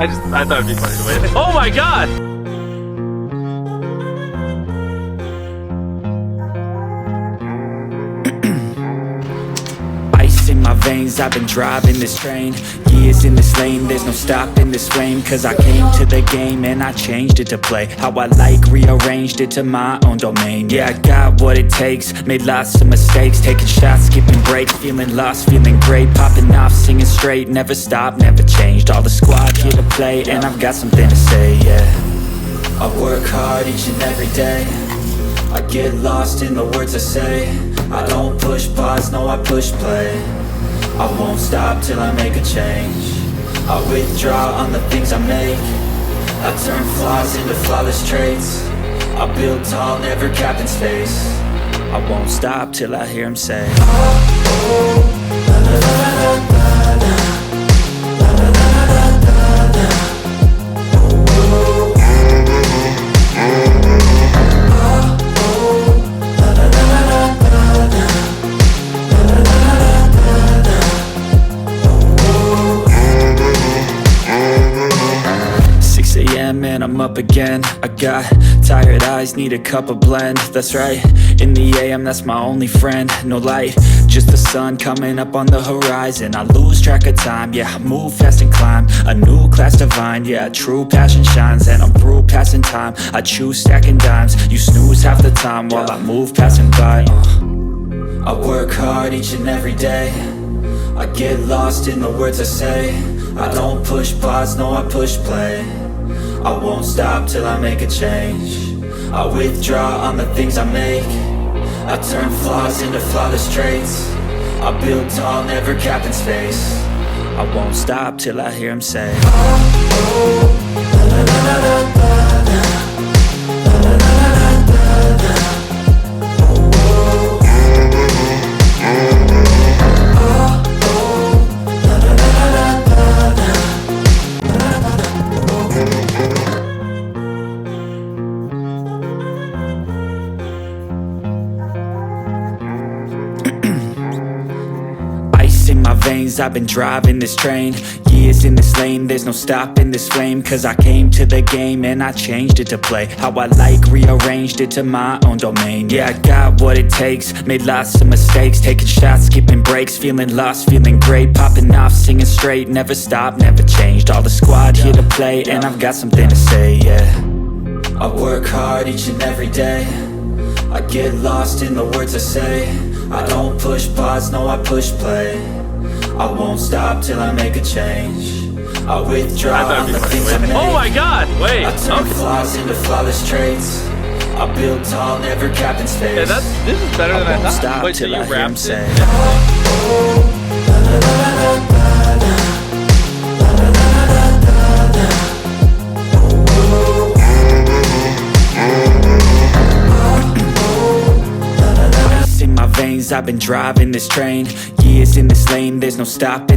I thought it'd be funny to wait. Oh my god! Ice in my veins, I've been driving this train. Years in this lane, there's no stopping this flame. Cause I came to the game and I changed it to play how I like, rearranged it to my own domain. Yeah, I got what it takes, made lots of mistakes, taking shots, skipping breaks, feeling lost, feeling great, popping off, singing straight, never stopped, never changed. All the squad here to play and I've got something to say, yeah. I work hard each and every day, I get lost in the words I say. I don't push pause, no I push play. I won't stop till I make a change. I withdraw on the things I make. I turn flaws into flawless traits. I build tall, never capped in space. I won't stop till I hear him say, oh, oh, la, la, la, la, la, la. And I'm up again. I got tired eyes, need a cup of blend. That's right, in the AM, that's my only friend. No light, just the sun coming up on the horizon. I lose track of time, yeah, I move fast and climb a new class divine, yeah, true passion shines. And I'm through passing time, I choose stacking dimes. You snooze half the time while I move passing by. I work hard each and every day, I get lost in the words I say. I don't push pause, no I push play. I won't stop till I make a change. I withdraw on the things I make. I turn flaws into flawless traits. I build tall, never capped in space. I won't stop till I hear him say, oh, oh, la, la, la, la, la, la. In my veins, I've been driving this train. Years in this lane, there's no stopping this flame. Cause I came to the game and I changed it to play how I like, rearranged it to my own domain. Yeah, I got what it takes, made lots of mistakes, taking shots, skipping breaks, feeling lost, feeling great, popping off, singing straight, never stopped, never changed. All the squad here to play and I've got something to say, yeah. I work hard each and every day, I get lost in the words I say. I don't push pause, no I push play. I won't stop till I make a change. I withdraw on the things I make. Oh my god, wait. I turn flaws into flawless traits. I build tall, never capped in space. Yeah, this is better than I thought. Stop wait, so till you I hear him say, it? I've been driving this train. Years in this lane, there's no stopping.